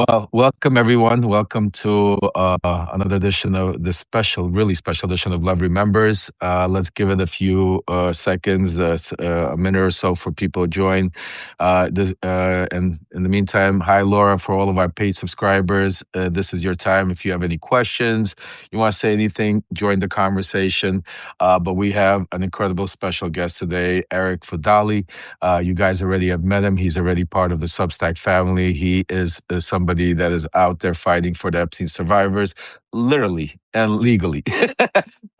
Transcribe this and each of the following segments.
Well, welcome everyone. Welcome to another edition of this special, really special edition of Lev Remembers. Let's give it a few seconds, a minute or so for people to join. And in the meantime, hi Laura, for all of our paid subscribers. This is your time. If you have any questions, you want to say anything, join the conversation. But we have an incredible special guest today, Arick Fudali. You guys already have met him. He's already part of the Substack family. He is somebody that is out there fighting for the Epstein survivors, literally and legally.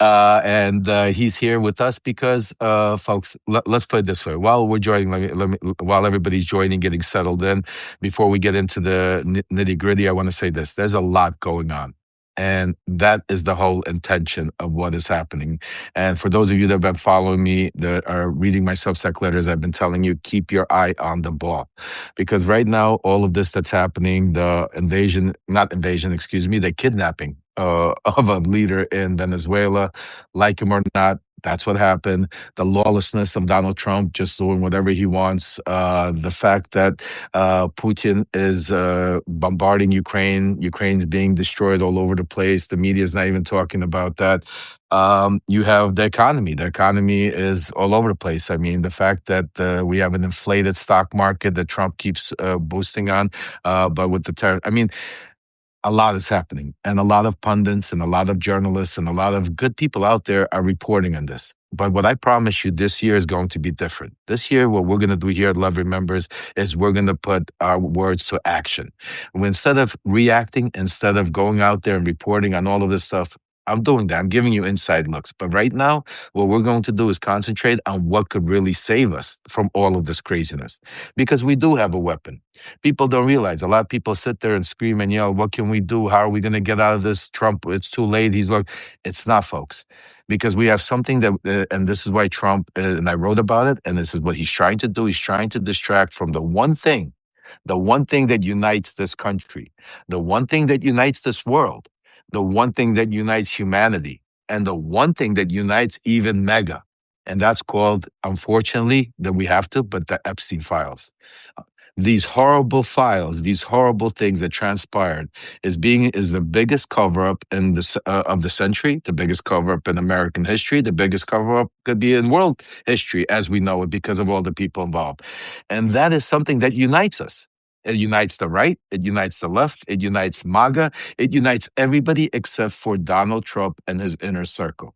And he's here with us because, folks, let's put it this way. While we're joining, while everybody's joining, getting settled in, before we get into the nitty gritty, I want to say this. There's a lot going on. And that is the whole intention of what is happening. And for those of you that have been following me, that are reading my Substack letters, I've been telling you, keep your eye on the ball. Because right now, all of this that's happening, the kidnapping of a leader in Venezuela, like him or not, that's what happened. The lawlessness of Donald Trump just doing whatever he wants. The fact that Putin is bombarding Ukraine. Ukraine's being destroyed all over the place. The media is not even talking about that. You have the economy. The economy is all over the place. I mean, the fact that we have an inflated stock market that Trump keeps boosting on, but with the terror, I mean, a lot is happening, and a lot of pundits and a lot of journalists and a lot of good people out there are reporting on this. But what I promise you, this year is going to be different. This year, what we're going to do here at Love Remembers is we're going to put our words to action. Instead of reacting, instead of going out there and reporting on all of this stuff, I'm doing that. I'm giving you inside looks. But right now, what we're going to do is concentrate on what could really save us from all of this craziness. Because we do have a weapon. People don't realize. A lot of people sit there and scream and yell, what can we do? How are we going to get out of this? Trump, it's too late. It's not, folks. Because we have something that, and this is why Trump, and I wrote about it, and this is what he's trying to do. He's trying to distract from the one thing that unites this country, the one thing that unites this world, the one thing that unites humanity, and the one thing that unites even mega. And that's called, unfortunately, that we have to, but the Epstein Files. These horrible files, these horrible things that transpired, is the biggest cover up in of the century, the biggest cover up in American history, the biggest cover up could be in world history as we know it because of all the people involved, and that is something that unites us. It unites the right, it unites the left, it unites MAGA, it unites everybody except for Donald Trump and his inner circle.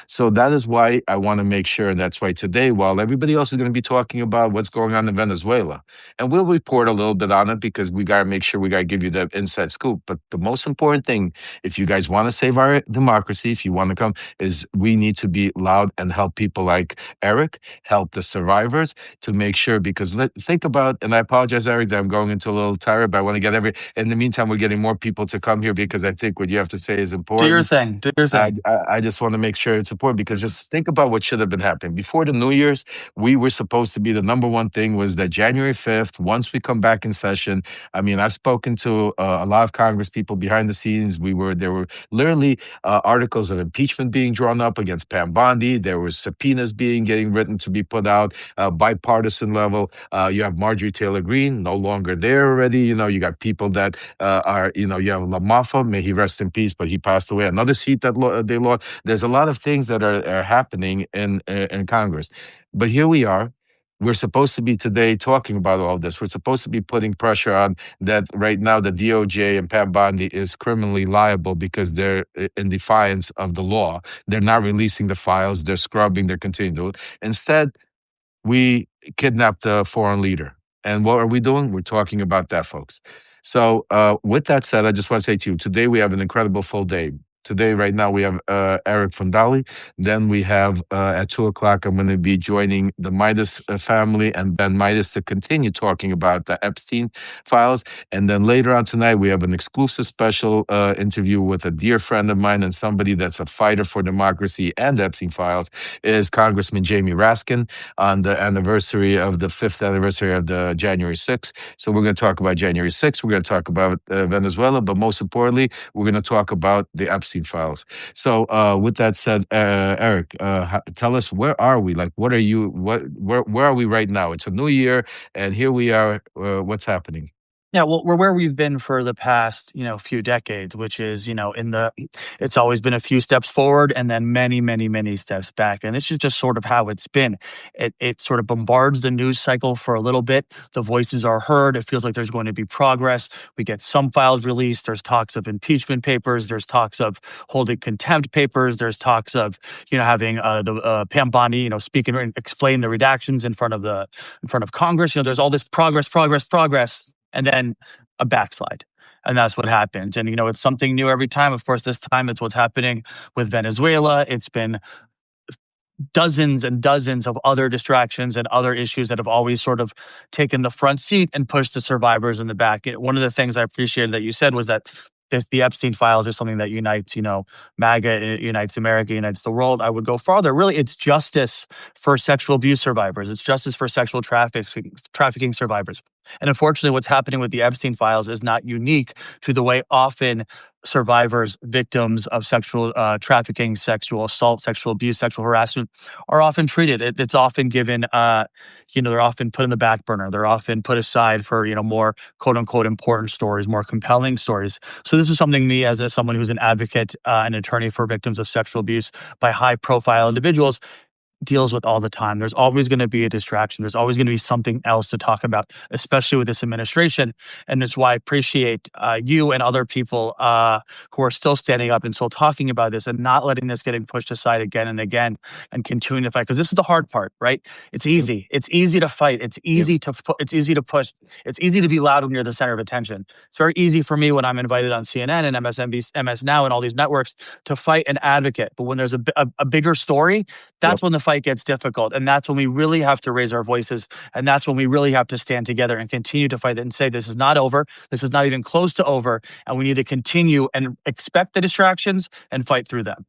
So that is why I want to make sure. And that's why today, while everybody else is going to be talking about what's going on in Venezuela, and we'll report a little bit on it because we got to make sure we got to give you the inside scoop. But the most important thing, if you guys want to save our democracy, if you want to come, is we need to be loud and help people like Arick, help the survivors to make sure. Because think about, and I apologize, Arick, that I'm going into a little tired, but I want to get in the meantime, we're getting more people to come here because I think what you have to say is important. Do your thing. Do your thing. I just want to make sure it's important because just think about what should have been happening. Before the New Year's, we were supposed to be the number one thing was that January 5th, once we come back in session, I mean, I've spoken to a lot of Congress people behind the scenes. There were literally articles of impeachment being drawn up against Pam Bondi. There were subpoenas getting written to be put out, bipartisan level. You have Marjorie Taylor Greene, no longer there already. You got people that you have LaMaffa, may he rest in peace, but he passed away. Another seat that they lost. There's a lot of things that are happening in Congress. But here we are. We're supposed to be today talking about all this. We're supposed to be putting pressure on that right now. The DOJ and Pam Bondi is criminally liable because they're in defiance of the law. They're not releasing the files. They're scrubbing. They're continuing to do it. Instead, we kidnapped a foreign leader. And what are we doing? We're talking about that, folks. So with that said, I just want to say to you, today we have an incredible full day. Today, right now, we have Arick Fudali. Then we have at 2:00, I'm going to be joining the Midas family and Ben Midas to continue talking about the Epstein Files. And then later on tonight, we have an exclusive special interview with a dear friend of mine and somebody that's a fighter for democracy and Epstein Files, is Congressman Jamie Raskin on the anniversary of the 5th anniversary of the January 6th. So we're going to talk about January 6th. We're going to talk about Venezuela, but most importantly, we're going to talk about the Epstein Files. So with that said, Arick, tell us, where are we? Like, what are you? Where are we right now? It's a new year, and here we are. What's happening? Yeah, well, we're where we've been for the past, few decades, which is, it's always been a few steps forward and then many, many, many steps back. And this is just sort of how it's been. It sort of bombards the news cycle for a little bit. The voices are heard. It feels like there's going to be progress. We get some files released. There's talks of impeachment papers. There's talks of holding contempt papers. There's talks of, having the Pam Bondi, speak and explain the redactions in front of Congress. There's all this progress, progress, progress, and then a backslide. And that's what happens. And, it's something new every time. Of course, this time it's what's happening with Venezuela. It's been dozens and dozens of other distractions and other issues that have always sort of taken the front seat and pushed the survivors in the back. One of the things I appreciated that you said was that the Epstein Files is something that unites, MAGA, it unites America, unites the world. I would go farther. Really, it's justice for sexual abuse survivors. It's justice for sexual trafficking survivors. And unfortunately, what's happening with the Epstein Files is not unique to the way often survivors, victims of sexual trafficking, sexual assault, sexual abuse, sexual harassment are often treated. It's often given, they're often put in the back burner. They're often put aside for, more quote unquote important stories, more compelling stories. So this is something me as someone who's an advocate, an attorney for victims of sexual abuse by high profile individuals deals with all the time. There's always going to be a distraction. There's always going to be something else to talk about, especially with this administration. And that's why I appreciate you and other people who are still standing up and still talking about this and not letting this getting pushed aside again and again and continuing to fight. Because this is the hard part, right? It's easy. It's easy to fight. It's easy to push. It's easy to be loud when you're the center of attention. It's very easy for me when I'm invited on CNN and MSNBC, MS Now, and all these networks to fight and advocate. But when there's a bigger story, that's when the fight gets difficult. And that's when we really have to raise our voices. And that's when we really have to stand together and continue to fight it and say, this is not over. This is not even close to over. And we need to continue and expect the distractions and fight through them.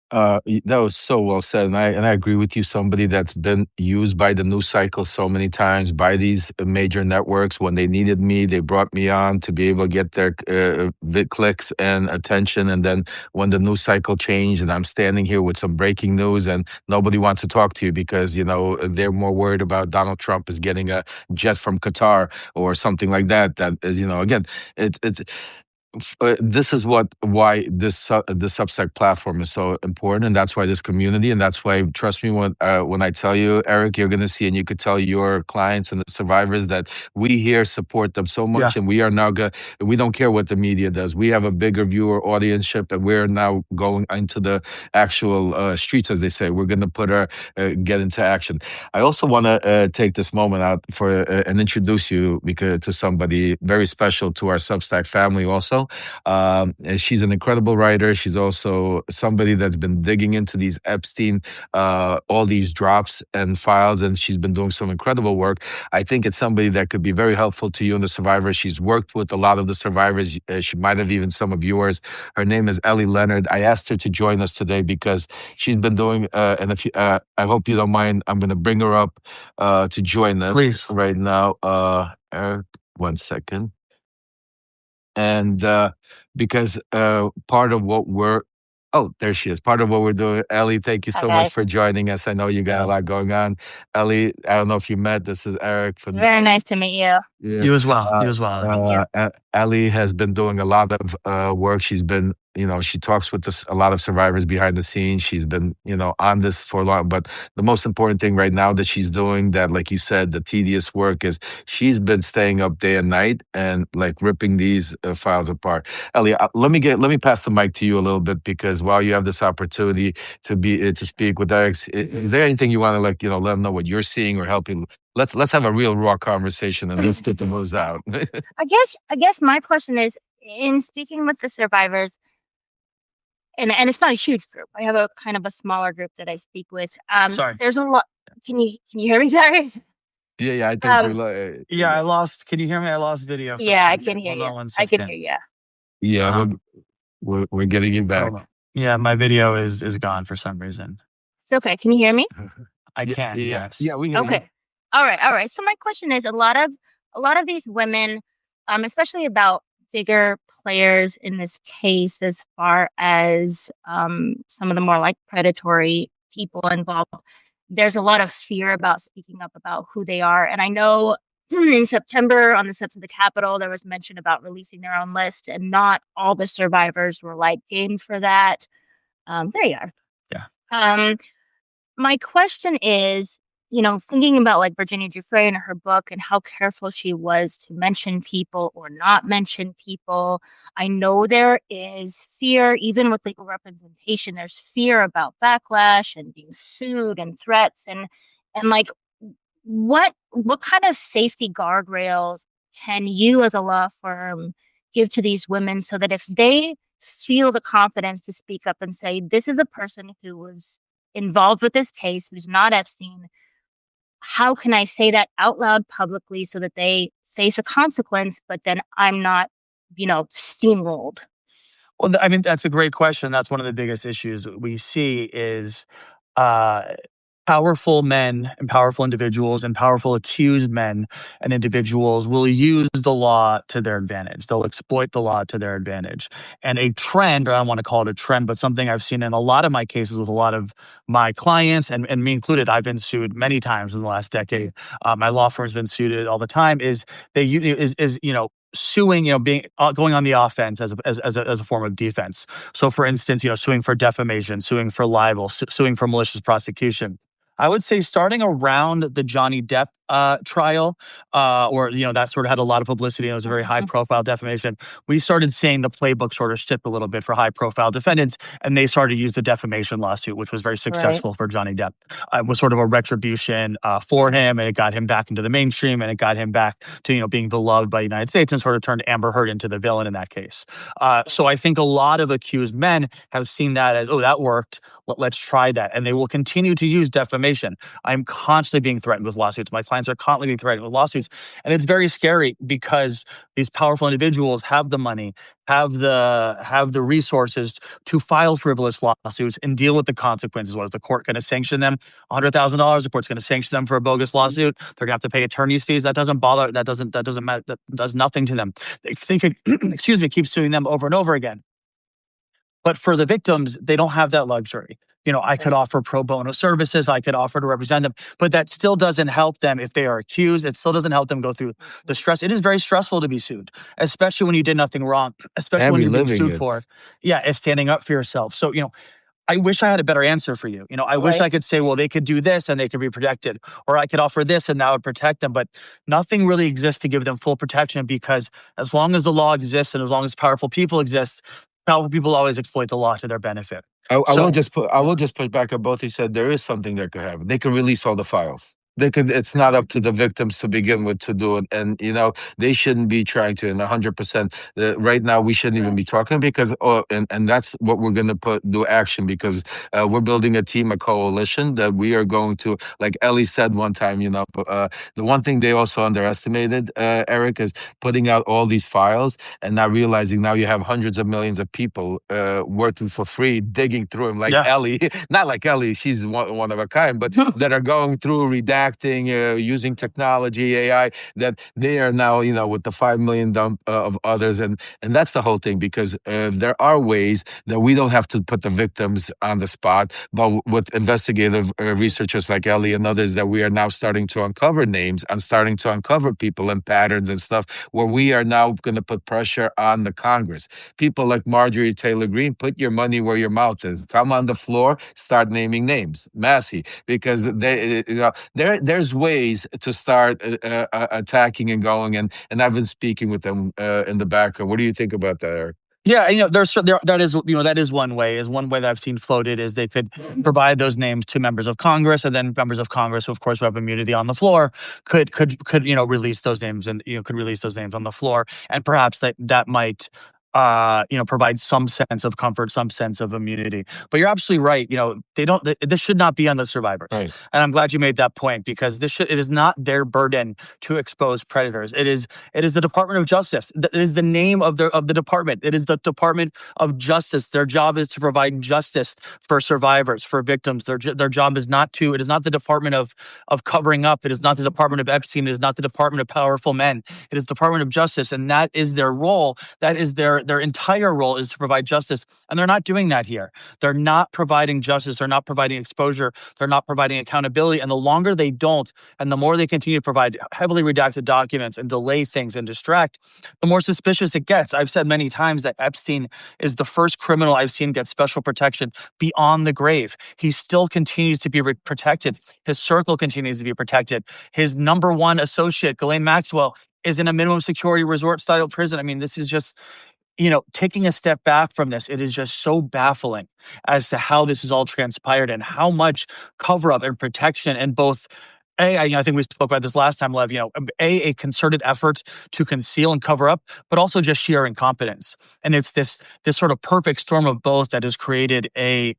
That was so well said, and I agree with you. Somebody that's been used by the news cycle so many times by these major networks. When they needed me, they brought me on to be able to get their clicks and attention. And then when the news cycle changed, and I'm standing here with some breaking news, and nobody wants to talk to you because they're more worried about Donald Trump is getting a jet from Qatar or something like that. That is, again, it's this is why this Substack platform is so important, and that's why this community, and that's why, trust me when I tell you, Arick, you're going to see, and you could tell your clients and the survivors that we here support them so much, and we are now we don't care what the media does. We have a bigger viewer audienceship, and we're now going into the actual streets, as they say. We're going to put get into action. I also want to take this moment out for and introduce you to somebody very special to our Substack family also. She's an incredible writer. She's also somebody that's been digging into these Epstein, all these drops and files, and she's been doing some incredible work. I think it's somebody that could be very helpful to you and the survivors. She's worked with a lot of the survivors. She might have even some of yours. Her name is Ellie Leonard. I asked her to join us today because she's been doing, and if you, I hope you don't mind, I'm going to bring her up to join us. Please. Right now. Eric, 1 second. And because part of what there she is. Part of what we're doing. Ellie, thank you so much for joining us. I know you got a lot going on. Ellie, I don't know if you met. This is Arick Fudali. Very nice to meet you. Yeah. You as well. You as well. Ellie has been doing a lot of work. She's been, she talks with a lot of survivors behind the scenes. She's been, on this for long. But the most important thing right now that she's doing, that, like you said, the tedious work, is she's been staying up day and night and like ripping these files apart. Ellie, let me pass the mic to you a little bit, because while you have this opportunity to speak with Arick, is there anything you want to let them know what you're seeing or helping? Let's have a real raw conversation and let's get the moves out. I guess my question is, in speaking with the survivors, and it's not a huge group. I have a kind of a smaller group that I speak with. Sorry. There's a lot. Can you hear me, Gary? Yeah, I think I lost. Can you hear me? I lost video. I can hear you. I can hear you. Yeah, we're getting you back. Yeah, my video is gone for some reason. It's okay. Can you hear me? I can. Yes. Yeah, we hear you. Okay. All right. So my question is, a lot of these women, especially about bigger players in this case, as far as some of the more like predatory people involved, there's a lot of fear about speaking up about who they are. And I know in September on the steps of the Capitol, there was mention about releasing their own list, and not all the survivors were like game for that. There you are. Yeah. My question is, thinking about like Virginia Giuffre and her book and how careful she was to mention people or not mention people. I know there is fear, even with legal representation, there's fear about backlash and being sued and threats and like what kind of safety guardrails can you as a law firm give to these women so that if they feel the confidence to speak up and say, this is a person who was involved with this case, who's not Epstein, how can I say that out loud publicly so that they face a consequence, but then I'm not, steamrolled? Well, I mean, that's a great question. That's one of the biggest issues we see is uh, powerful men and powerful individuals and powerful accused men and individuals will use the law to their advantage. They'll exploit the law to their advantage. And a trend, or I don't want to call it a trend, but something I've seen in a lot of my cases with a lot of my clients, and me included, I've been sued many times in the last decade. My law firm's been sued all the time. Is they is suing, being going on the offense as a form of defense. So, for instance, suing for defamation, suing for libel, suing for malicious prosecution. I would say starting around the Johnny Depp trial, or that sort of had a lot of publicity and it was a very high profile defamation. We started seeing the playbook sort of shift a little bit for high profile defendants, and they started to use the defamation lawsuit, which was very successful for Johnny Depp. It was sort of a retribution for him, and it got him back into the mainstream, and it got him back to being beloved by the United States, and sort of turned Amber Heard into the villain in that case. So I think a lot of accused men have seen that as, oh, that worked. Let's try that, and they will continue to use defamation. I'm constantly being threatened with lawsuits. My clients are constantly being threatened with lawsuits. And it's very scary because these powerful individuals have the money, have the resources to file frivolous lawsuits and deal with the consequences. Was the court going to sanction them $100,000? The court's going to sanction them for a bogus lawsuit. They're going to have to pay attorney's fees. That doesn't bother. That doesn't matter. That does nothing to them. They could, excuse me, keep suing them over and over again. But for the victims, they don't have that luxury. I could offer pro bono services. I could offer to represent them, but that still doesn't help them if they are accused. It still doesn't help them go through the stress. It is very stressful to be sued, especially when you did nothing wrong, especially when you're being sued for. Yeah, it's standing up for yourself. So, I wish I had a better answer for you. I wish I could say, well, they could do this and they could be protected, or I could offer this and that would protect them. But nothing really exists to give them full protection, because as long as the law exists and as long as powerful people exist, powerful people always exploit the law to their benefit. I will just put back on both. He said there is something that could happen. They could release all the files. They could. It's not up to the victims to begin with to do it, and they shouldn't be trying to. And 100%, right now we shouldn't even be talking, because and that's what we're going to do action, because we're building a team, a coalition that we are going to. Like Ellie said one time, the one thing they also underestimated, Arick, is putting out all these files and not realizing now you have hundreds of millions of people working for free, digging through them, like Ellie. Not like Ellie, she's one of a kind, but that are going through redacting, using technology, AI, that they are now, with the 5 million dump of others. And that's the whole thing, because there are ways that we don't have to put the victims on the spot, but with investigative researchers like Ellie and others, that we are now starting to uncover names and starting to uncover people and patterns and stuff, where we are now going to put pressure on the Congress. People like Marjorie Taylor Greene, put your money where your mouth is. Come on the floor, start naming names. Massey, because there's ways to start attacking and going, and I've been speaking with them in the background. What do you think about that, Arick? Yeah, that is one way. Is one way that I've seen floated is they could provide those names to members of Congress, and then members of Congress, who of course have immunity on the floor, could release those names, and could release those names on the floor, and perhaps that might provide some sense of comfort, some sense of immunity. But you're absolutely right. This should not be on the survivors. Right. And I'm glad you made that point, because it is not their burden to expose predators. It is the Department of Justice. It is the name of the department. It is the Department of Justice. Their job is to provide justice for survivors, for victims. Their job is not to. It is not the Department of covering up. It is not the Department of Epstein. It is not the Department of powerful men. It is the Department of Justice, and that is their role. That is their their entire role is to provide justice, and they're not doing that here. They're not providing justice. They're not providing exposure. They're not providing accountability. And the longer they don't, and the more they continue to provide heavily redacted documents and delay things and distract, the more suspicious it gets. I've said many times that Epstein is the first criminal I've seen get special protection beyond the grave. He still continues to be protected. His circle continues to be protected. His number one associate, Ghislaine Maxwell, is in a minimum security resort style prison. I mean, this is just, taking a step back from this, it is just so baffling as to how this is all transpired and how much cover up and protection and both. I think we spoke about this last time, Lev, a concerted effort to conceal and cover up, but also just sheer incompetence. And it's this sort of perfect storm of both that has created a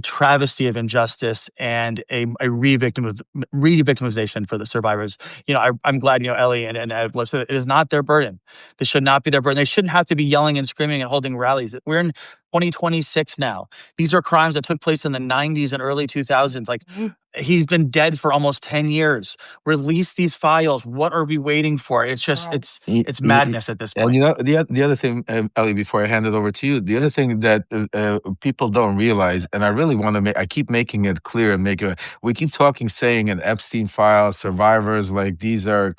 travesty of injustice and a re-victimization for the survivors. I'm glad, Ellie and Ed said it is not their burden. This should not be their burden. They shouldn't have to be yelling and screaming and holding rallies. We're in 2026 now. These are crimes that took place in the 90s and early 2000s. Like, he's been dead for almost 10 years. Release these files. What are we waiting for? It's just, it's madness at this point. And the other thing, Ellie, before I hand it over to you, the other thing that people don't realize, and I really want to I keep making it clear and we keep saying in Epstein Files, survivors, like these are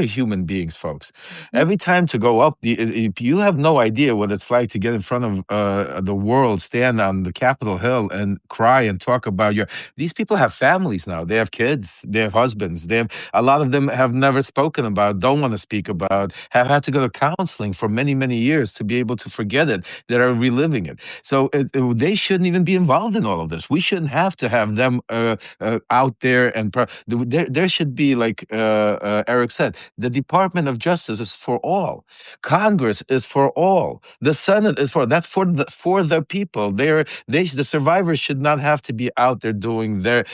human beings, folks. Every time to go up, you have no idea what it's like to get in front of the world, stand on the Capitol Hill and cry and talk about these people have families now. They have kids, they have husbands, a lot of them have never spoken about, don't want to speak about, have had to go to counseling for many, many years to be able to forget it. They're reliving it. So they shouldn't even be involved in all of this. We shouldn't have to have them out there. And there should be, like Arick said, the Department of Justice is for all. Congress is for all. The Senate is that's for the people. The survivors should not have to be out there doing that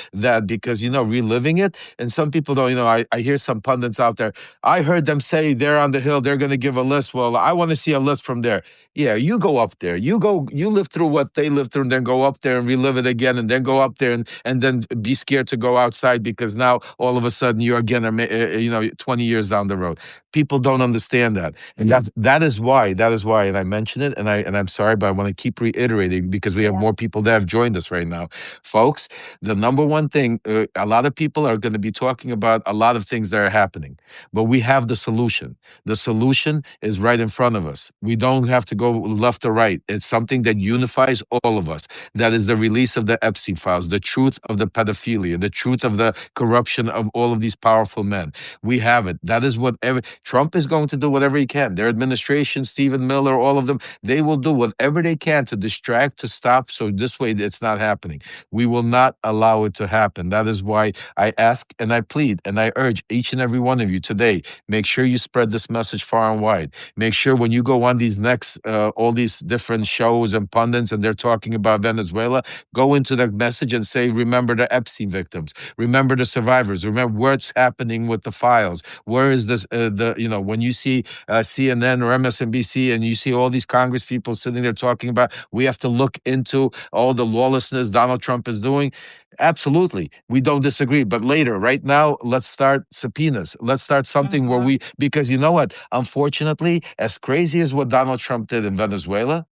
because reliving it. And some people don't. I hear some pundits out there. I heard them say they're on the Hill. They're going to give a list. Well, I want to see a list from there. Yeah, you go up there. You live through what they lived through, and then go up there and relive it again, and then go up there and then be scared to go outside because now all of a sudden you again are 20 years down the road. People don't understand that, and that is why. And I mentioned it, and I'm sorry, but I want to keep reiterating because we have more people that have joined us right now, folks. The number one thing, a lot of people are going to be talking about a lot of things that are happening, but we have the solution. The solution is right in front of us. We don't have to go left or right. It's something that unifies all of us. That is the release of the Epstein Files, the truth of the pedophilia, the truth of the corruption of all of these powerful men. We have it. That is what Trump is going to do whatever he can. Their administration, Stephen Miller, all of them, they will do whatever they can to distract, to stop, so this way it's not happening. We will not allow it to happen. That is why I ask and I plead and I urge each and every one of you today, make sure you spread this message far and wide. Make sure when you go on these next, all these different shows and pundits and they're talking about Venezuela, go into that message and say, remember the Epstein victims, remember the survivors, remember what's happening with the files. Where is this, when you see CNN or MSNBC and you see all these Congress people sitting there talking about, we have to look into all the lawlessness Donald Trump is doing. Absolutely. We don't disagree. But later, right now, let's start subpoenas. Let's start something where because you know what? Unfortunately, as crazy as what Donald Trump did in Venezuela,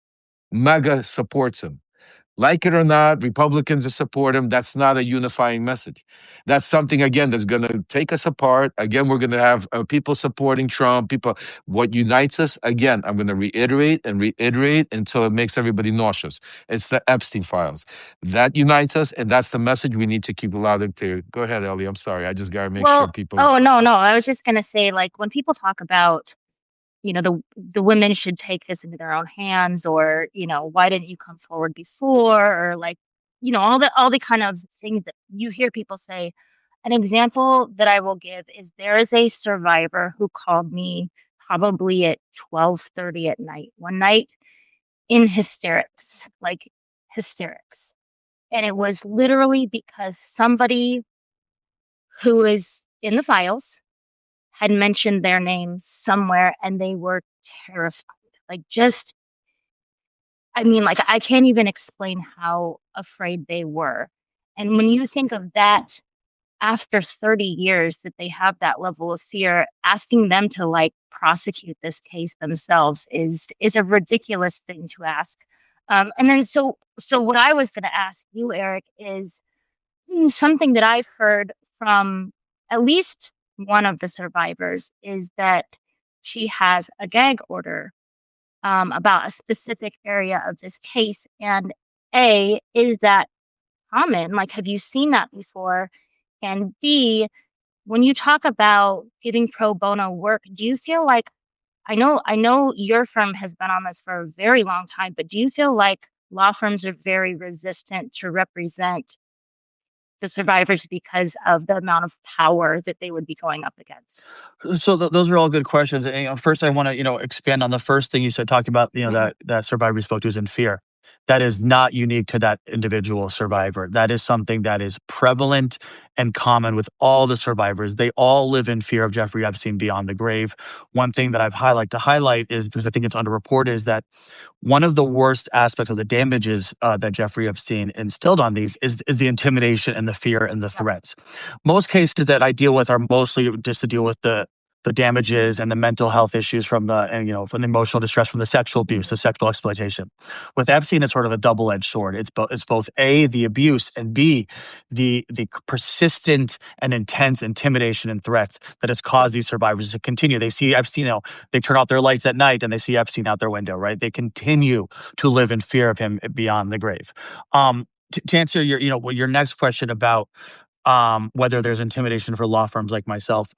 MAGA supports him. Like it or not, Republicans support him. That's not a unifying message. That's something, again, that's going to take us apart. Again, we're going to have people supporting Trump. What unites us, again, I'm going to reiterate and reiterate until it makes everybody nauseous. It's the Epstein Files. That unites us, and that's the message we need to keep loud and clear. Go ahead, Ellie. I'm sorry. I just got to make sure people... Oh, no. I was just going to say, like, when people talk about the women should take this into their own hands, or why didn't you come forward before, or like all the kind of things that you hear people say. An example that I will give is there is a survivor who called me probably at 12:30 at night one night in hysterics, and it was literally because somebody who is in the files had mentioned their name somewhere, and they were terrified. I can't even explain how afraid they were. And when you think of that after 30 years that they have that level of fear, asking them to like prosecute this case themselves is a ridiculous thing to ask. And then so what I was going to ask you, Arick, is something that I've heard from at least one of the survivors is that she has a gag order about a specific area of this case. And A, is that common? Like, have you seen that before? And B, when you talk about giving pro bono work, do you feel like I know your firm has been on this for a very long time, but do you feel like law firms are very resistant to represent the survivors because of the amount of power that they would be going up against? So those are all good questions. And, first, I want to expand on the first thing you said, talking about that survivor you spoke to is in fear. That is not unique to that individual survivor. That is something that is prevalent and common with all the survivors. They all live in fear of Jeffrey Epstein beyond the grave. One thing that I've highlight is, because I think it's underreported, is that one of the worst aspects of the damages that Jeffrey Epstein instilled on these is the intimidation and the fear and the threats. Most cases that I deal with are mostly just to deal with the damages and the mental health issues from from the emotional distress from the sexual abuse, the sexual exploitation. With Epstein, it's sort of a double-edged sword. It's both A, the abuse, and B, the persistent and intense intimidation and threats that has caused these survivors to continue. They see Epstein, they turn off their lights at night and they see Epstein out their window, right? They continue to live in fear of him beyond the grave. To answer your next question about whether there's intimidation for law firms like myself,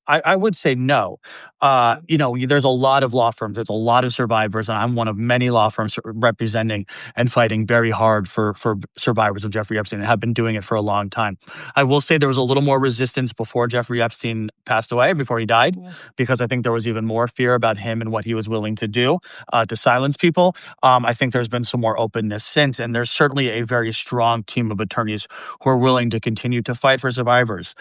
I would say no. There's a lot of law firms, there's a lot of survivors, and I'm one of many law firms representing and fighting very hard for survivors of Jeffrey Epstein and have been doing it for a long time. I will say there was a little more resistance before Jeffrey Epstein passed away, before he died, because I think there was even more fear about him and what he was willing to do to silence people. I think there's been some more openness since, and there's certainly a very strong team of attorneys who are willing to continue to fight for survivors.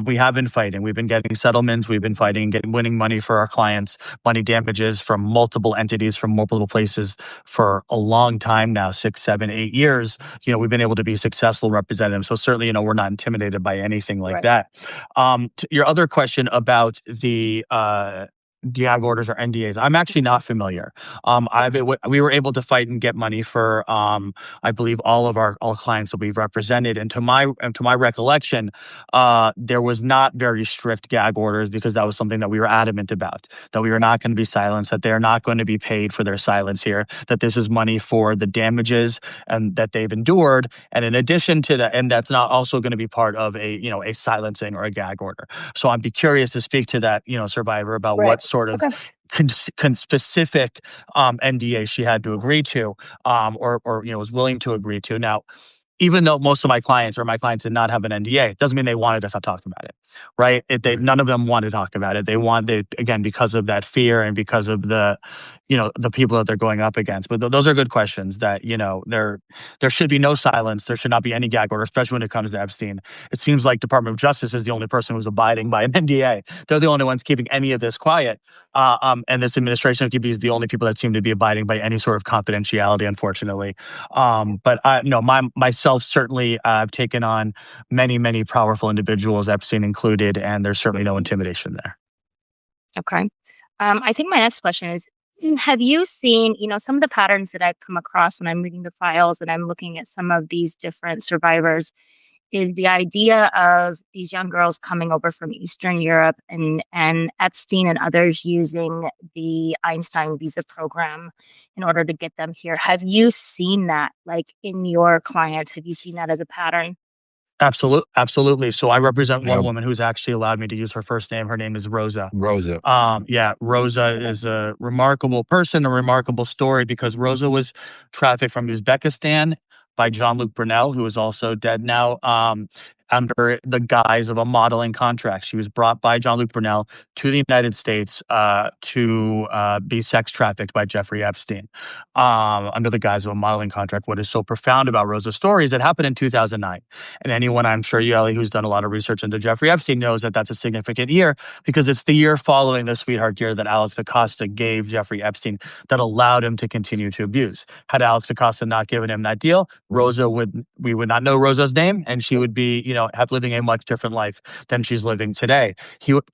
We have been fighting. We've been getting settlements. We've been fighting and winning money for our clients, money damages from multiple entities, from multiple places for a long time now, 6, 7, 8 years. We've been able to be successful representing them. So certainly, we're not intimidated by anything like that. To your other question about the gag orders or NDAs, I'm actually not familiar. We were able to fight and get money for, I believe, all clients that we've represented, and to my recollection, there was not very strict gag orders, because that was something that we were adamant about, that we were not going to be silenced, that they're not going to be paid for their silence here, that this is money for the damages and that they've endured, and in addition to that, and that's not also going to be part of a silencing or a gag order. So I'd be curious to speak to that survivor about what sort of specific NDA she had to agree to, or was willing to agree to. Now, even though most of my clients did not have an NDA, it doesn't mean they wanted us to talk about it, right? None of them want to talk about it. They again, because of that fear and because of the people that they're going up against. But those are good questions. That there should be no silence. There should not be any gag order, especially when it comes to Epstein. It seems like Department of Justice is the only person who's abiding by an NDA. They're the only ones keeping any of this quiet. And this administration of QB is the only people that seem to be abiding by any sort of confidentiality, unfortunately. But myself, certainly, I've taken on many, many powerful individuals, Epstein included, and there's certainly no intimidation there. Okay. I think my next question is, have you seen, some of the patterns that I've come across when I'm reading the files and I'm looking at some of these different survivors, is the idea of these young girls coming over from Eastern Europe and Epstein and others using the Einstein visa program in order to get them here. Have you seen that, like, in your clients? Have you seen that as a pattern? Absolutely. So I represent one woman who's actually allowed me to use her first name. Her name is Rosa. Rosa. Rosa is a remarkable person, a remarkable story, because Rosa was trafficked from Uzbekistan by Jean-Luc Brunel, who is also dead now, under the guise of a modeling contract. She was brought by Jean-Luc Brunel to the United States to be sex trafficked by Jeffrey Epstein under the guise of a modeling contract. What is so profound about Rosa's story is it happened in 2009. And anyone, I'm sure you, Ellie, who's done a lot of research into Jeffrey Epstein, knows that that's a significant year, because it's the year following the sweetheart year that Alex Acosta gave Jeffrey Epstein that allowed him to continue to abuse. Had Alex Acosta not given him that deal, we would not know Rosa's name, and she would be, living a much different life than she's living today.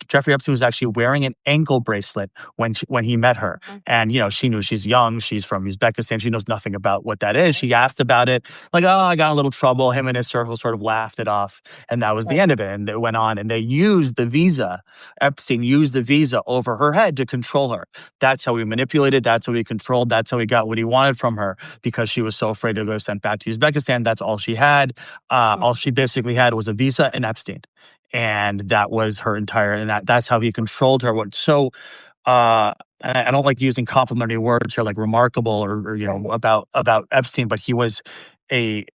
Jeffrey Epstein was actually wearing an ankle bracelet when he met her. And, she knew she's young. She's from Uzbekistan. She knows nothing about what that is. She asked about it, like, oh, I got in a little trouble. Him and his circle sort of laughed it off. And that was the end of it. And it went on. And they used the visa. Epstein used the visa over her head to control her. That's how he manipulated. That's how he controlled. That's how he got what he wanted from her, because she was so afraid to go sent back to Uzbekistan. That's all she had. All she basically had was a visa and Epstein. And that was her entire, and that's how he controlled her. And I don't like using complimentary words here, like remarkable or about Epstein, but he was a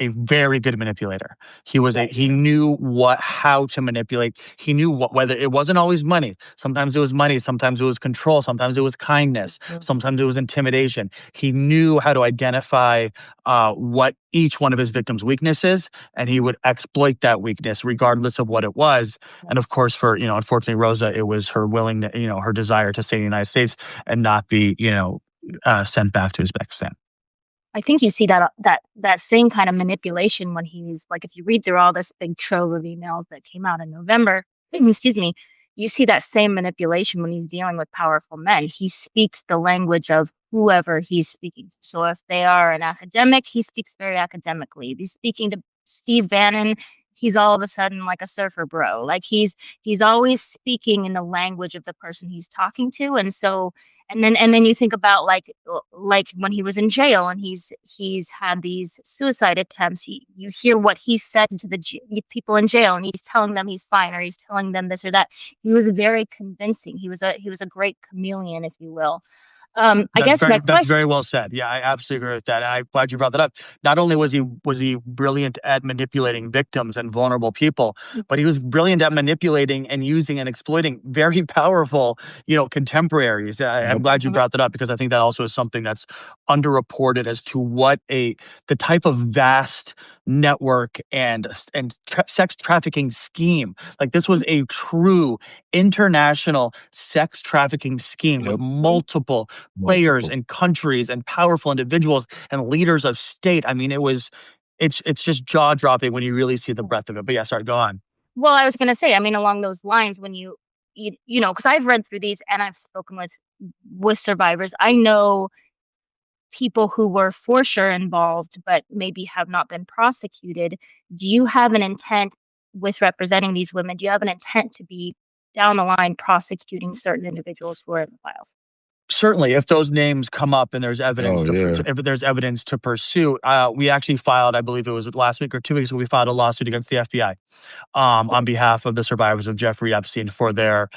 very good manipulator. He knew how to manipulate. He knew whether it wasn't always money. Sometimes it was money. Sometimes it was control. Sometimes it was kindness. Sometimes it was intimidation. He knew how to identify what each one of his victims' weaknesses, and he would exploit that weakness regardless of what it was. And of course, for unfortunately, Rosa, it was her her desire to stay in the United States and not be sent back to Uzbekistan. I think you see that same kind of manipulation when he's like, if you read through all this big trove of emails that came out in November, excuse me, you see that same manipulation when he's dealing with powerful men. He speaks the language of whoever he's speaking to. So if they are an academic, he speaks very academically. If he's speaking to Steve Bannon, he's all of a sudden like a surfer bro. Like he's always speaking in the language of the person he's talking to. And so and then you think about like when he was in jail and he's had these suicide attempts. You hear what he said to the people in jail, and he's telling them he's fine, or he's telling them this or that. He was very convincing. He was a great chameleon, if you will. That's very well said. Yeah, I absolutely agree with that. And I'm glad you brought that up. Not only was he brilliant at manipulating victims and vulnerable people, but he was brilliant at manipulating and using and exploiting very powerful, contemporaries. I'm glad you brought that up, because I think that also is something that's underreported as to what the type of vast network and sex trafficking scheme. Like, this was a true international sex trafficking scheme with multiple players and countries and powerful individuals and leaders of state. I mean, it's just jaw dropping when you really see the breadth of it. But yeah, sorry, go on. Well, I was going to say, I mean, along those lines, when you because I've read through these and I've spoken with survivors, I know people who were for sure involved, but maybe have not been prosecuted. Do you have an intent with representing these women? Do you have an intent to be down the line prosecuting certain individuals who are in the files? Certainly, if those names come up and there's evidence, if there's evidence to pursue, we actually filed, I believe it was last week or 2 weeks ago, we filed a lawsuit against the FBI on behalf of the survivors of Jeffrey Epstein for their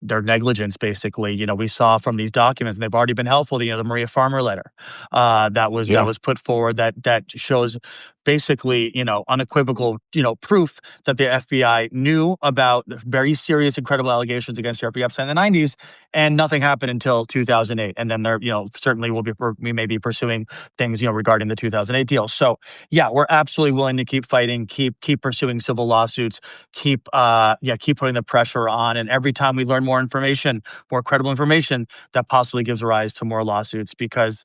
negligence. Basically, we saw from these documents, and they've already been helpful. The Maria Farmer letter that was put forward that shows basically, unequivocal, proof that the FBI knew about very serious, incredible allegations against Jeffrey Epstein in the 90s, and nothing happened until 2008. And then certainly we may be pursuing things, regarding the 2008 deal. So yeah, we're absolutely willing to keep fighting, keep pursuing civil lawsuits, keep putting the pressure on. And every time we learn more information, more credible information, that possibly gives rise to more lawsuits, because,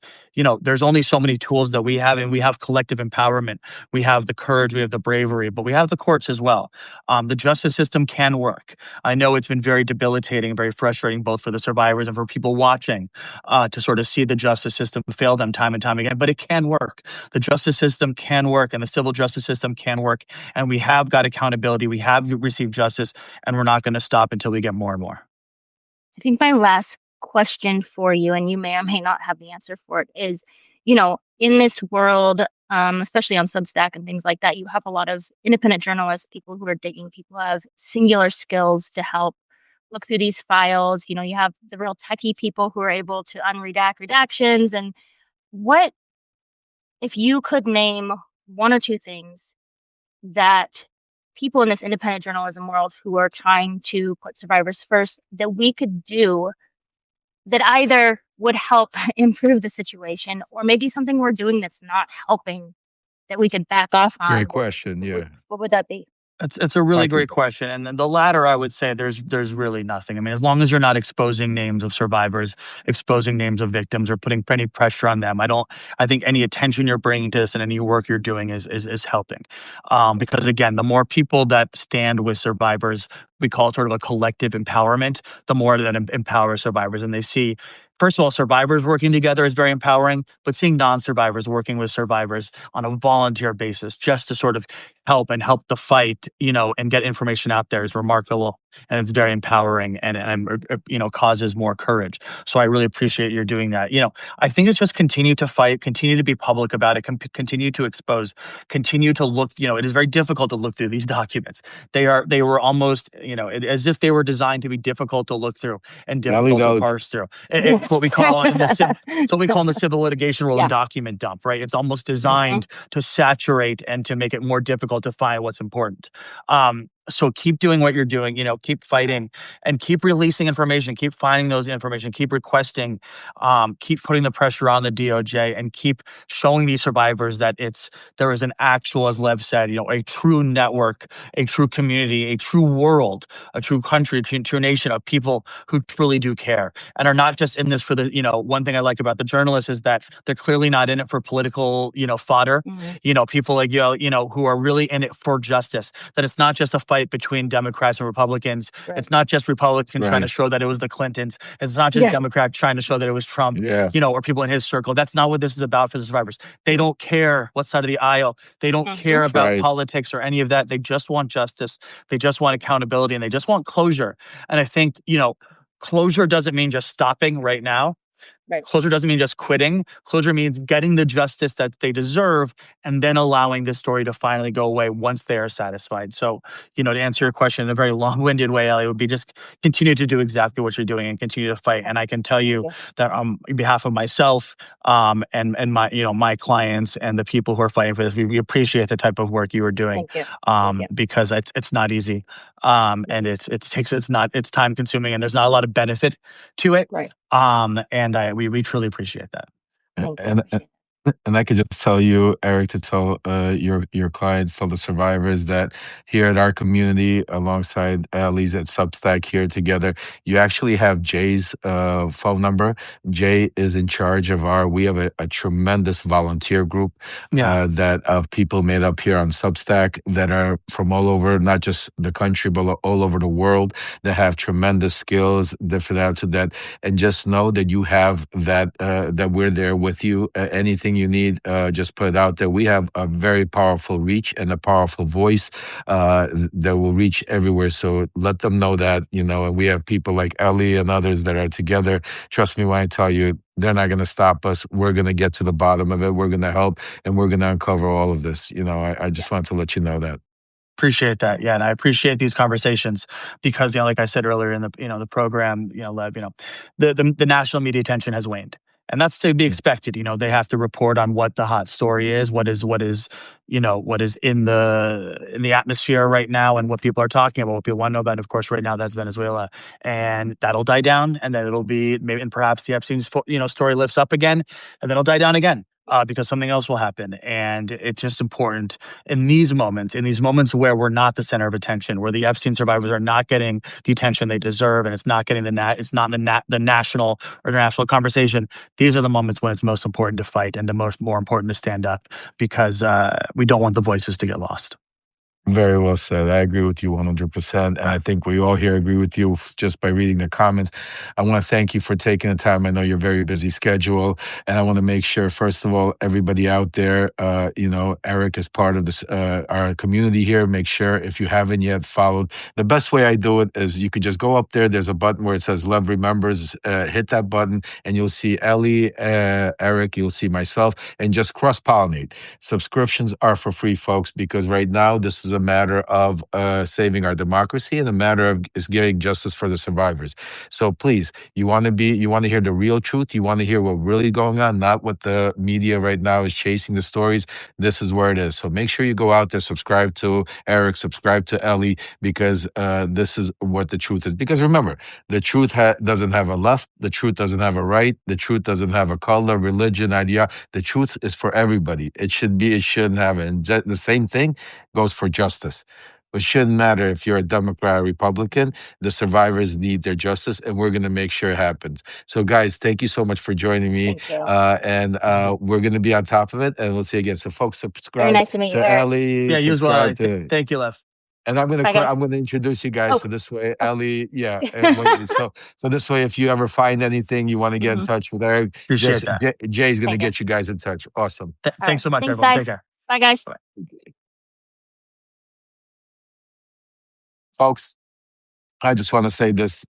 there's only so many tools that we have, and we have collective empowerment. We have the courage, we have the bravery, but we have the courts as well. The justice system can work. I know it's been very debilitating, very frustrating, both for the survivors and for people watching, to sort of see the justice system fail them time and time again, but it can work. The justice system can work, and the civil justice system can work, and we have got accountability. We have received justice, and we're not going to stop until we get more and more. I think my last question for you, and you may or may not have the answer for it, is, in this world, especially on Substack and things like that, you have a lot of independent journalists, people who are digging, people who have singular skills to help look through these files. You have the real techie people who are able to unredact redactions. And what if you could name one or two things that people in this independent journalism world who are trying to put survivors first that we could do that either would help improve the situation, or maybe something we're doing that's not helping that we could back off on? Great question. Yeah. What would that be? It's a really Thank you. great question, and then the latter, I would say, there's really nothing. I mean, as long as you're not exposing names of survivors, exposing names of victims, or putting any pressure on them, I think any attention you're bringing to this and any work you're doing is helping, because again, the more people that stand with survivors, we call it sort of a collective empowerment. The more that empowers survivors, and they see. First of all, survivors working together is very empowering, but seeing non-survivors working with survivors on a volunteer basis just to sort of help the fight, and get information out there is remarkable, and it's very empowering, and causes more courage. So I really appreciate you're doing that. I think it's just continue to fight, continue to be public about it, continue to expose, continue to look. It is very difficult to look through these documents. They were almost, as if they were designed to be difficult to look through and Ellie difficult to knows. parse through. It's what we call in the civil litigation world a document dump, right? It's almost designed to saturate and to make it more difficult to find what's important. So keep doing what you're doing, keep fighting and keep releasing information, keep finding those information, keep requesting, keep putting the pressure on the DOJ, and keep showing these survivors that there is an actual, as Lev said, a true network, a true community, a true world, a true country, a true nation of people who truly do care and are not just in this for the, one thing I like about the journalists is that they're clearly not in it for political, fodder. People like who are really in it for justice, that it's not just a fight between Democrats and Republicans. Right. It's not just Republicans trying to show that it was the Clintons. It's not just Democrats trying to show that it was Trump, or people in his circle. That's not what this is about for the survivors. They don't care what side of the aisle. They don't care about politics or any of that. They just want justice. They just want accountability, and they just want closure. And I think, closure doesn't mean just stopping right now. Right. Closure doesn't mean just quitting. Closure means getting the justice that they deserve and then allowing this story to finally go away once they are satisfied. So, to answer your question in a very long-winded way, Ellie, would be just continue to do exactly what you're doing and continue to fight. And I can tell you that on behalf of myself and my, my clients and the people who are fighting for this, we appreciate the type of work you are doing. Thank you. Because it's not easy. And it's time consuming and there's not a lot of benefit to it. Right. And we truly appreciate that. And I could just tell you, Arick, to tell your clients, tell the survivors that here at our community, alongside Ellie's at Substack here together, you actually have Jay's phone number. Jay is in charge of we have a tremendous volunteer group that of people made up here on Substack that are from all over, not just the country, but all over the world, that have tremendous skills, different attitude that, and just know that you have that we're there with you. Anything you need, just put it out there. We have a very powerful reach and a powerful voice that will reach everywhere. So let them know that, and we have people like Ellie and others that are together. Trust me when I tell you, they're not going to stop us. We're going to get to the bottom of it. We're going to help, and we're going to uncover all of this. I just wanted to let you know that. Appreciate that. Yeah. And I appreciate these conversations because, like I said earlier in the program, Lev, the national media attention has waned. And that's to be expected. They have to report on what the hot story is, what is in the atmosphere right now, and what people are talking about, what people want to know about. Of course, right now that's Venezuela, and that'll die down, and then it'll be maybe, and perhaps the Epstein story lifts up again, and then it'll die down again. Because something else will happen. And it's just important in these moments where we're not the center of attention, where the Epstein survivors are not getting the attention they deserve, and it's not getting the national or international conversation. These are the moments when it's most important to fight and more important to stand up, because we don't want the voices to get lost. Very well said. I agree with you 100%. And I think we all here agree with you just by reading the comments. I want to thank you for taking the time. I know you're very busy schedule. And I want to make sure, first of all, everybody out there, Arick is part of this, our community here. Make sure if you haven't yet followed. The best way I do it is you could just go up there. There's a button where it says Lev Remembers. Hit that button and you'll see Ellie, Arick, you'll see myself, and just cross-pollinate. Subscriptions are for free, folks, because right now this is a matter of saving our democracy and a matter of is getting justice for the survivors. So please, you want to hear the real truth. You want to hear what's really going on, not what the media right now is chasing the stories. This is where it is. So make sure you go out there, subscribe to Arick, subscribe to Ellie, because this is what the truth is. Because remember, the truth doesn't have a left. The truth doesn't have a right. The truth doesn't have a color, religion, idea. The truth is for everybody. It shouldn't have it. And the same thing goes for justice. It shouldn't matter if you're a Democrat or Republican. The survivors need their justice, and we're going to make sure it happens. So, guys, thank you so much for joining me. Thank you. And we're going to be on top of it, and we'll see you again. So, folks, Very subscribe nice to meet you, to Eric. Ellie, Yeah, you as well, subscribe Ellie. to. Thank you, Lev. And I'm Bye, guys. gonna introduce you guys. Oh, So this way, oh. Ellie, yeah. And so this way, if you ever find anything you want to get in Mhm. touch with Eric, Appreciate that. Jay's gonna Thank you. get you guys in touch. Awesome, All Thanks right. so much, Thanks, everyone. guys. Take care. Bye, guys. Bye. folks. I just want to say this.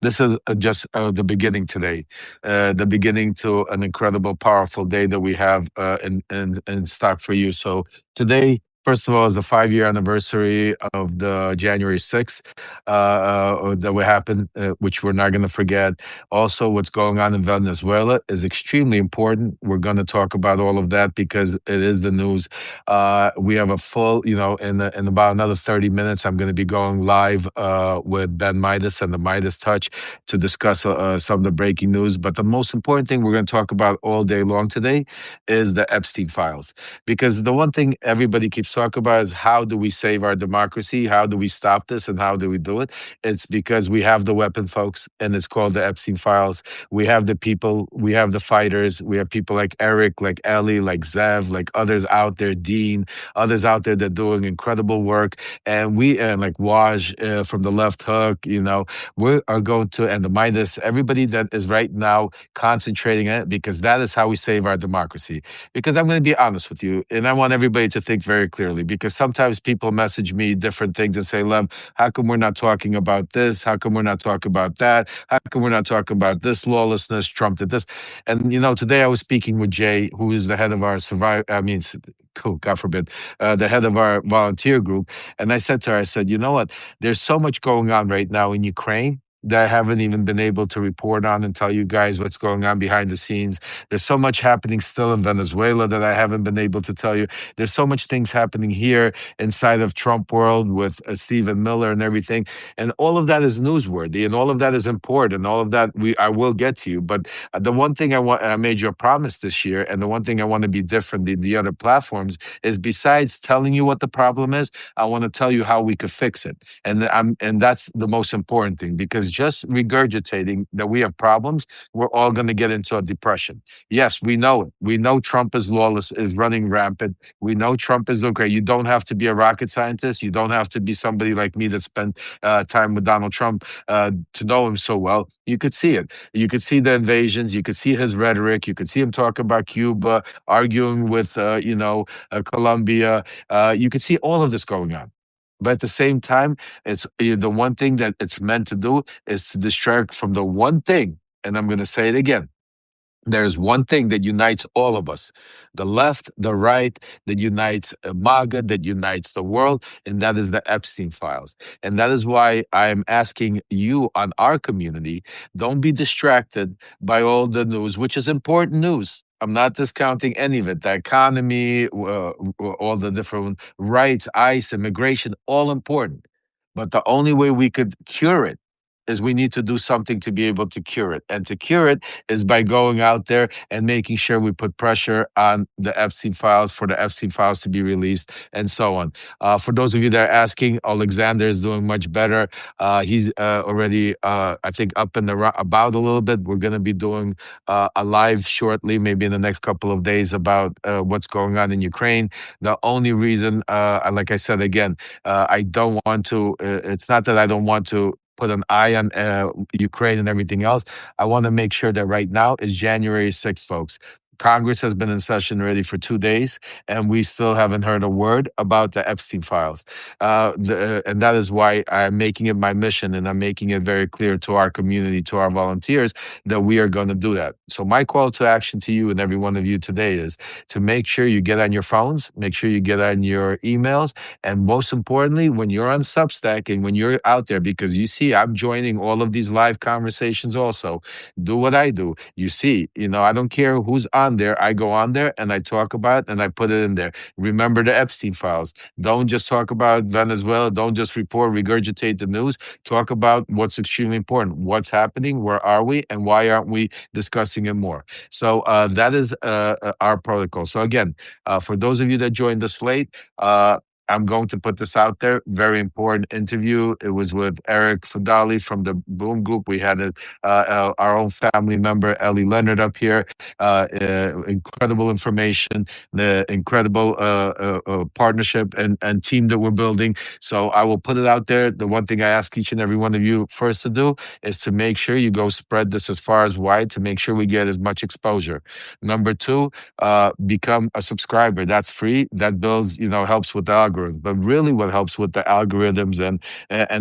This is just the beginning today, the beginning to an incredible, powerful day that we have in stock for you. So today, first of all, is the 5-year anniversary of the January 6th that we happened, which we're not going to forget. Also, what's going on in Venezuela is extremely important. We're going to talk about all of that because it is the news. We have a full, in about another 30 minutes, I'm going to be going live with Ben Midas and the Midas Touch to discuss some of the breaking news. But the most important thing we're going to talk about all day long today is the Epstein Files. Because the one thing everybody keeps talking about is how do we save our democracy? How do we stop this? And how do we do it? It's because we have the weapon, folks, and it's called the Epstein Files. We have the people, we have the fighters, we have people like Arick, like Ellie, like Zev, like others out there, Dean, others out there that are doing incredible work. And we, like Waj from the Left Hook, we are going to, and the Midas, everybody that is right now concentrating on it, because that is how we save our democracy. Because I'm going to be honest with you, and I want everybody to think very clearly, because sometimes people message me different things and say, Lev, how come we're not talking about this? How come we're not talking about that? How come we're not talking about this lawlessness? Trump did this. And, today I was speaking with Jay, who is the head of our God forbid, the head of our volunteer group. And I said to her, I said, you know what? There's so much going on right now in Ukraine that I haven't even been able to report on and tell you guys what's going on behind the scenes. There's so much happening still in Venezuela that I haven't been able to tell you. There's so much things happening here inside of Trump world with Stephen Miller and everything. And all of that is newsworthy and all of that is important. All of that I will get to you. But the one thing I made you a promise this year, and the one thing I want to be different than the other platforms is, besides telling you what the problem is, I want to tell you how we could fix it. And that's the most important thing, because just regurgitating that we have problems, we're all going to get into a depression. Yes, we know it. We know Trump is lawless, is running rampant. We know Trump is okay. You don't have to be a rocket scientist. You don't have to be somebody like me that spent time with Donald Trump to know him so well. You could see it. You could see the invasions. You could see his rhetoric. You could see him talk about Cuba, arguing with, Colombia. You could see all of this going on. But at the same time, it's the one thing that it's meant to do is to distract from the one thing. And I'm going to say it again. There's one thing that unites all of us, the left, the right, that unites MAGA, that unites the world, and that is the Epstein Files. And that is why I'm asking you on our community, don't be distracted by all the news, which is important news. I'm not discounting any of it. The economy, all the different rights, ICE, immigration, all important. But the only way we could cure it is we need to do something to be able to cure it. And to cure it is by going out there and making sure we put pressure on the Epstein Files for the Epstein Files to be released and so on. For those of you that are asking, Alexander is doing much better. He's already, I think, up and about a little bit. We're going to be doing a live shortly, maybe in the next couple of days, about what's going on in Ukraine. The only reason, like I said again, I don't want to, it's not that I don't want to put an eye on Ukraine and everything else. I want to make sure that right now is January 6th, folks. Congress has been in session already for 2 days, and we still haven't heard a word about the Epstein Files. And that is why I'm making it my mission, and I'm making it very clear to our community, to our volunteers, that we are going to do that. So my call to action to you and every one of you today is to make sure you get on your phones, make sure you get on your emails, and most importantly, when you're on Substack and when you're out there, because you see, I'm joining all of these live conversations also. Do what I do. You see, I don't care who's on there. I go on there and I talk about it and I put it in there. Remember the Epstein Files. Don't just talk about Venezuela. Don't just regurgitate the news. Talk about what's extremely important. What's happening? Where are we? And why aren't we discussing it more? So that is our protocol. So again, for those of you that joined the slate, I'm going to put this out there. Very important interview. It was with Arick Fudali from the Boom Group. We had our own family member, Ellie Leonard, up here. Incredible information, the incredible partnership and team that we're building. So I will put it out there. The one thing I ask each and every one of you first to do is to make sure you go spread this as far as wide to make sure we get as much exposure. Number two, become a subscriber. That's free. That builds, helps with the algorithm. But really, what helps with the algorithms and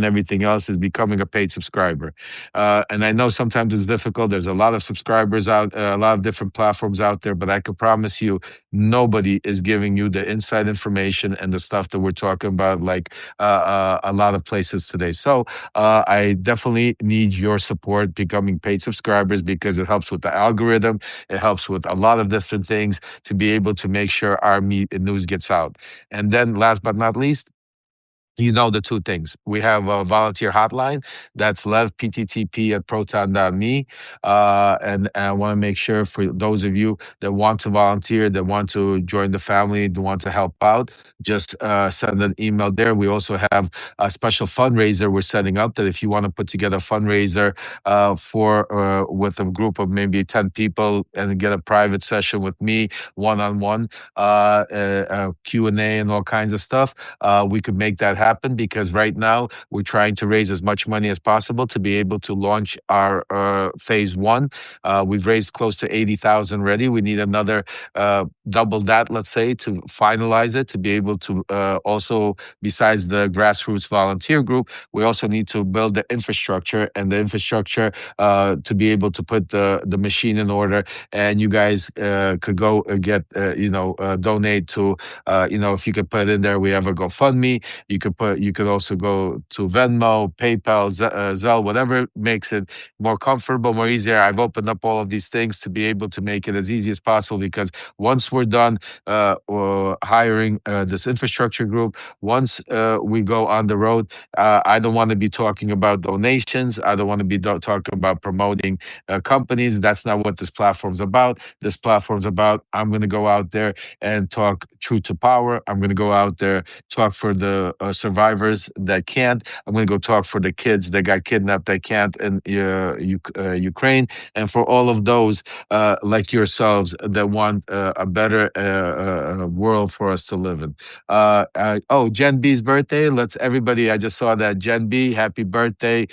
everything else is becoming a paid subscriber. And I know sometimes it's difficult. There's a lot of subscribers out, a lot of different platforms out there. But I can promise you, nobody is giving you the inside information and the stuff that we're talking about, like a lot of places today. So I definitely need your support becoming paid subscribers because it helps with the algorithm. It helps with a lot of different things to be able to make sure our news gets out. And then last but not least, the two things. We have a volunteer hotline. That's levpttp@proton.me. And I want to make sure for those of you that want to volunteer, that want to join the family, that want to help out, just send an email there. We also have a special fundraiser we're setting up that if you want to put together a fundraiser with a group of maybe 10 people and get a private session with me, one-on-one, Q&A and all kinds of stuff, we could make that happen because right now we're trying to raise as much money as possible to be able to launch our phase one. We've raised close to 80,000 already. We need another double that, let's say, to finalize it, to be able to also, besides the grassroots volunteer group, we also need to build the infrastructure and the infrastructure to be able to put the machine in order. And you guys could go get, donate to, if you could put it in there, we have a GoFundMe. You could also go to Venmo, PayPal, Zelle, whatever makes it more comfortable, more easier. I've opened up all of these things to be able to make it as easy as possible because once we're done hiring this infrastructure group, once we go on the road, I don't want to be talking about donations. I don't want to be talking about promoting companies. That's not what this platform's about. This platform's about, I'm going to go out there and talk truth to power. I'm going to go out there, talk for the survivors that can't. I'm going to go talk for the kids that got kidnapped that can't in Ukraine, and for all of those like yourselves that want a better world for us to live in. Jen B's birthday. I just saw that. Jen B, happy birthday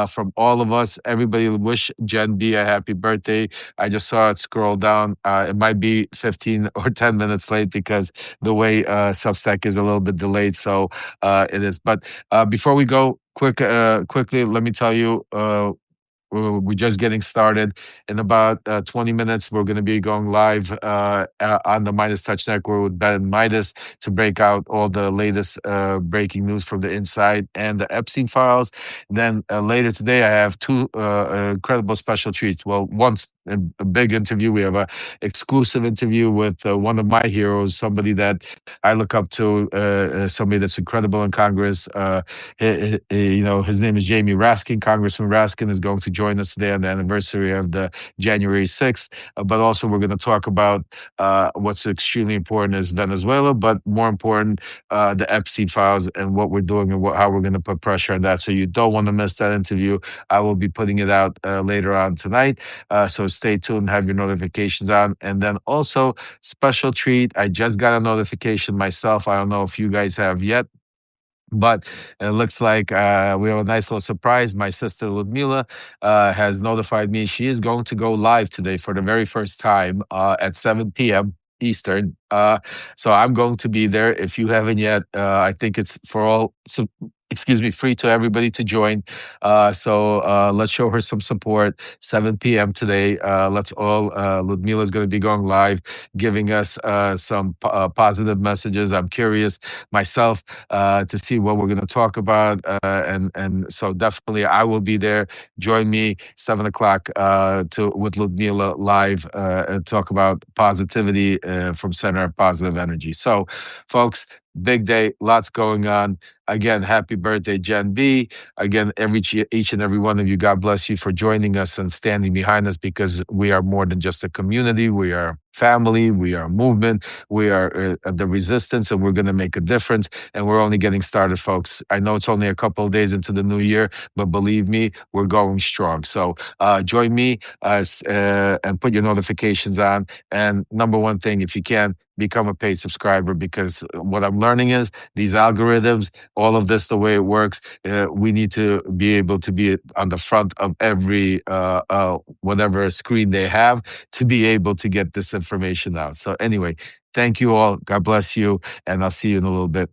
from all of us. Everybody wish Jen B a happy birthday. I just saw it scroll down. It might be 15 or 10 minutes late because the way Substack is a little bit delayed. So it is. But before we go, quickly, let me tell you, we're just getting started. In about 20 minutes, we're going to be going live on the Midas Touch Network with Ben and Midas to break out all the latest breaking news from the inside and the Epstein Files. Then later today, I have two incredible special treats. Well, once a big interview. We have a exclusive interview with one of my heroes, somebody that I look up to, somebody that's incredible in Congress. His name is Jamie Raskin. Congressman Raskin is going to join us today on the anniversary of the January 6th. But also we're going to talk about what's extremely important is Venezuela, but more important, the Epstein Files and what we're doing and how we're going to put pressure on that. So you don't want to miss that interview. I will be putting it out later on tonight. So stay tuned, have your notifications on. And then also, special treat. I just got a notification myself. I don't know if you guys have yet. But it looks like we have a nice little surprise. My sister Ludmila has notified me she is going to go live today for the very first time at 7 p.m. Eastern. So I'm going to be there. If you haven't yet, I think it's for all. Free to everybody to join. So let's show her some support. 7 p.m. today. Let's all. Ludmila is going to be going live, giving us some positive messages. I'm curious myself to see what we're going to talk about, and so definitely I will be there. Join me 7 o'clock with Ludmila live and talk about positivity from Center of Positive Energy. So, folks. Big day, lots going on. Again, happy birthday, Jen B. Again, each and every one of you, God bless you for joining us and standing behind us because we are more than just a community. We are family, we are a movement, we are the resistance, and we're going to make a difference. And we're only getting started, folks. I know it's only a couple of days into the new year, but believe me, we're going strong. So join me and put your notifications on. And number one thing, if you can, become a paid subscriber, because what I'm learning is these algorithms, all of this, the way it works, we need to be able to be on the front of every whatever screen they have to be able to get this information out. So anyway, thank you all. God bless you. And I'll see you in a little bit.